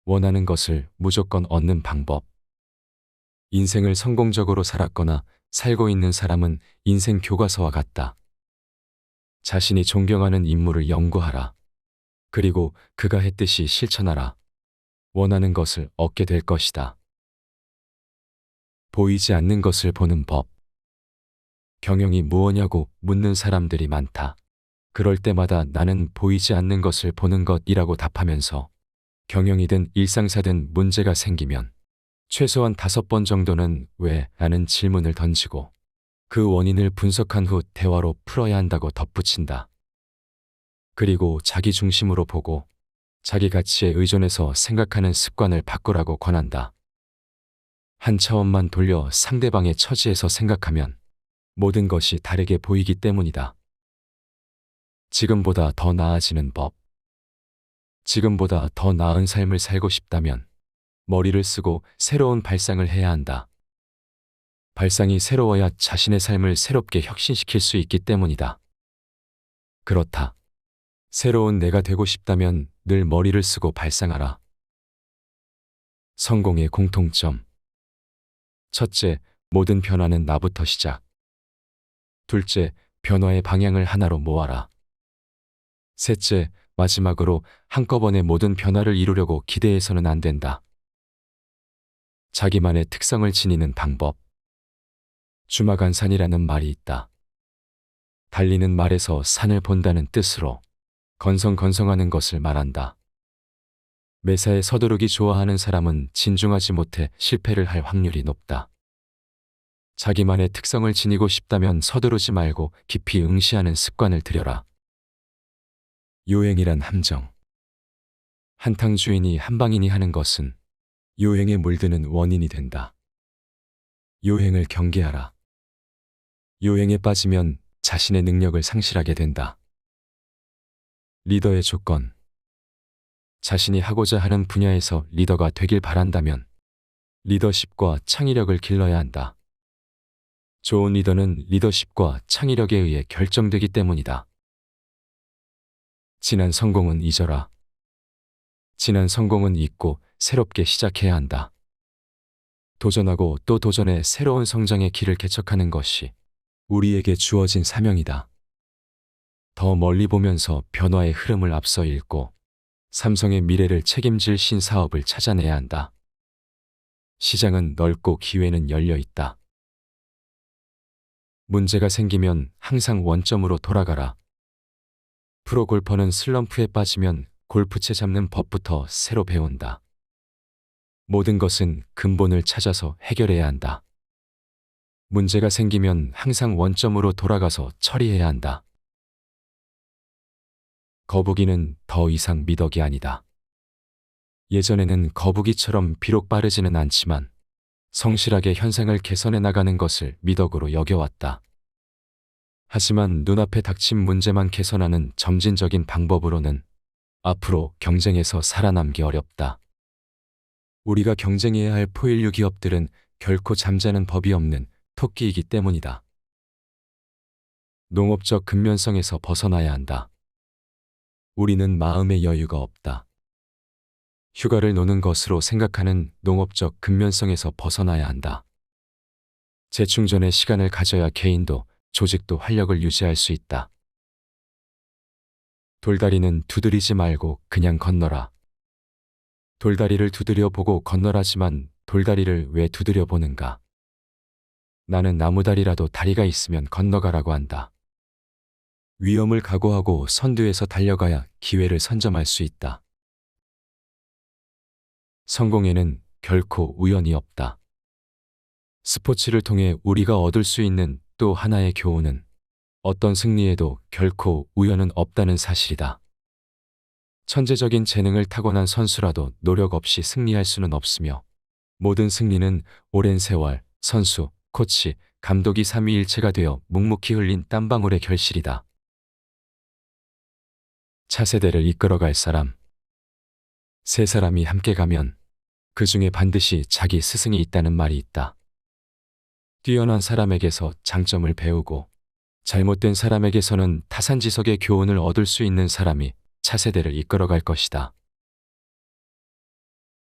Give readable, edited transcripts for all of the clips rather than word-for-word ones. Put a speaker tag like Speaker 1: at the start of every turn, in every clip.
Speaker 1: 원하는 것을 무조건 얻는 방법. 인생을 성공적으로 살았거나 살고 있는 사람은 인생 교과서와 같다. 자신이 존경하는 인물을 연구하라. 그리고 그가 했듯이 실천하라. 원하는 것을 얻게 될 것이다. 보이지 않는 것을 보는 법. 경영이 무엇냐고 묻는 사람들이 많다. 그럴 때마다 나는 보이지 않는 것을 보는 것이라고 답하면서 경영이든 일상사든 문제가 생기면 최소한 5번 정도는 왜? 라는 질문을 던지고 그 원인을 분석한 후 대화로 풀어야 한다고 덧붙인다. 그리고 자기 중심으로 보고 자기 가치에 의존해서 생각하는 습관을 바꾸라고 권한다. 한 차원만 돌려 상대방의 처지에서 생각하면 모든 것이 다르게 보이기 때문이다. 지금보다 더 나아지는 법. 지금보다 더 나은 삶을 살고 싶다면 머리를 쓰고 새로운 발상을 해야 한다. 발상이 새로워야 자신의 삶을 새롭게 혁신시킬 수 있기 때문이다. 그렇다. 새로운 내가 되고 싶다면 늘 머리를 쓰고 발상하라. 성공의 공통점. 첫째, 모든 변화는 나부터 시작. 둘째, 변화의 방향을 하나로 모아라. 셋째, 마지막으로 한꺼번에 모든 변화를 이루려고 기대해서는 안 된다. 자기만의 특성을 지니는 방법. 주마간산이라는 말이 있다. 달리는 말에서 산을 본다는 뜻으로 건성건성하는 것을 말한다. 매사에 서두르기 좋아하는 사람은 진중하지 못해 실패를 할 확률이 높다. 자기만의 특성을 지니고 싶다면 서두르지 말고 깊이 응시하는 습관을 들여라. 요행이란 함정. 한탕 주인이 한방인이 하는 것은 요행에 물드는 원인이 된다. 요행을 경계하라. 요행에 빠지면 자신의 능력을 상실하게 된다. 리더의 조건. 자신이 하고자 하는 분야에서 리더가 되길 바란다면 리더십과 창의력을 길러야 한다. 좋은 리더는 리더십과 창의력에 의해 결정되기 때문이다. 지난 성공은 잊어라. 지난 성공은 잊고 새롭게 시작해야 한다. 도전하고 또 도전해 새로운 성장의 길을 개척하는 것이 우리에게 주어진 사명이다. 더 멀리 보면서 변화의 흐름을 앞서 읽고 삼성의 미래를 책임질 신사업을 찾아내야 한다. 시장은 넓고 기회는 열려 있다. 문제가 생기면 항상 원점으로 돌아가라. 프로골퍼는 슬럼프에 빠지면 골프채 잡는 법부터 새로 배운다. 모든 것은 근본을 찾아서 해결해야 한다. 문제가 생기면 항상 원점으로 돌아가서 처리해야 한다. 거북이는 더 이상 미덕이 아니다. 예전에는 거북이처럼 비록 빠르지는 않지만 성실하게 현상을 개선해 나가는 것을 미덕으로 여겨왔다. 하지만 눈앞에 닥친 문제만 개선하는 점진적인 방법으로는 앞으로 경쟁에서 살아남기 어렵다. 우리가 경쟁해야 할 포일류 기업들은 결코 잠자는 법이 없는 토끼이기 때문이다. 농업적 근면성에서 벗어나야 한다. 우리는 마음의 여유가 없다. 휴가를 노는 것으로 생각하는 농업적 근면성에서 벗어나야 한다. 재충전의 시간을 가져야 개인도 조직도 활력을 유지할 수 있다. 돌다리는 두드리지 말고 그냥 건너라. 돌다리를 두드려 보고 건너라지만 돌다리를 왜 두드려 보는가? 나는 나무다리라도 다리가 있으면 건너가라고 한다. 위험을 각오하고 선두에서 달려가야 기회를 선점할 수 있다. 성공에는 결코 우연이 없다. 스포츠를 통해 우리가 얻을 수 있는 또 하나의 교훈은 어떤 승리에도 결코 우연은 없다는 사실이다. 천재적인 재능을 타고난 선수라도 노력 없이 승리할 수는 없으며 모든 승리는 오랜 세월, 선수, 코치, 감독이 삼위일체가 되어 묵묵히 흘린 땀방울의 결실이다. 차세대를 이끌어갈 사람. 세 사람이 함께 가면 그 중에 반드시 자기 스승이 있다는 말이 있다. 뛰어난 사람에게서 장점을 배우고 잘못된 사람에게서는 타산지석의 교훈을 얻을 수 있는 사람이 차세대를 이끌어갈 것이다.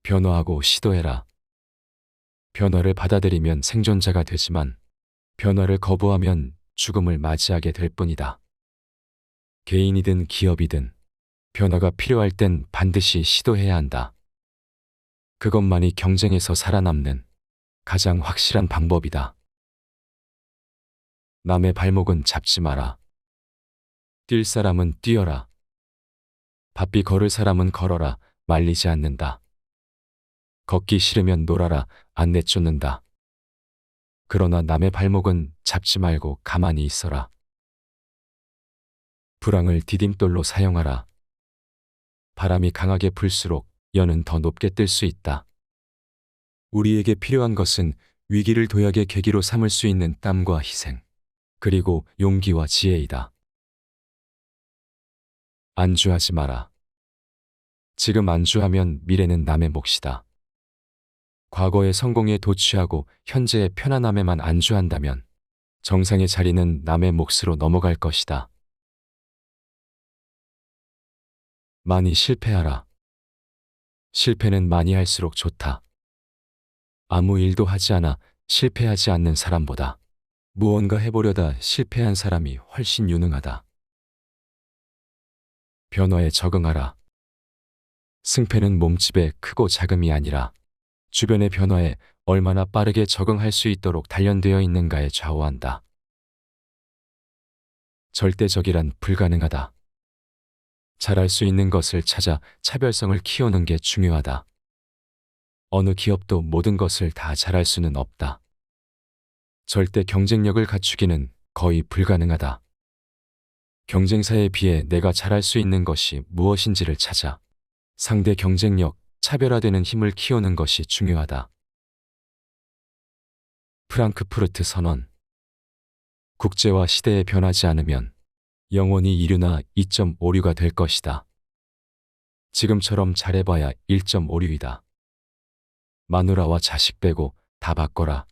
Speaker 1: 변화하고 시도해라. 변화를 받아들이면 생존자가 되지만 변화를 거부하면 죽음을 맞이하게 될 뿐이다. 개인이든 기업이든 변화가 필요할 땐 반드시 시도해야 한다. 그것만이 경쟁에서 살아남는 가장 확실한 방법이다. 남의 발목은 잡지 마라. 뛸 사람은 뛰어라. 바삐 걸을 사람은 걸어라. 말리지 않는다. 걷기 싫으면 놀아라. 안 내쫓는다. 그러나 남의 발목은 잡지 말고 가만히 있어라. 불황을 디딤돌로 사용하라. 바람이 강하게 불수록 연은 더 높게 뜰 수 있다. 우리에게 필요한 것은 위기를 도약의 계기로 삼을 수 있는 땀과 희생, 그리고 용기와 지혜이다. 안주하지 마라. 지금 안주하면 미래는 남의 몫이다. 과거의 성공에 도취하고 현재의 편안함에만 안주한다면 정상의 자리는 남의 몫으로 넘어갈 것이다. 많이 실패하라. 실패는 많이 할수록 좋다. 아무 일도 하지 않아 실패하지 않는 사람보다 무언가 해보려다 실패한 사람이 훨씬 유능하다. 변화에 적응하라. 승패는 몸집의 크고 작음이 아니라 주변의 변화에 얼마나 빠르게 적응할 수 있도록 단련되어 있는가에 좌우한다. 절대적이란 불가능하다. 잘할 수 있는 것을 찾아 차별성을 키우는 게 중요하다. 어느 기업도 모든 것을 다 잘할 수는 없다. 절대 경쟁력을 갖추기는 거의 불가능하다. 경쟁사에 비해 내가 잘할 수 있는 것이 무엇인지를 찾아 상대 경쟁력, 차별화되는 힘을 키우는 것이 중요하다. 프랑크푸르트 선언. 국제화 시대에 변하지 않으면 영원히 이류나 2.5류가 될 것이다. 지금처럼 잘해봐야 1.5류이다. 마누라와 자식 빼고 다 바꿔라.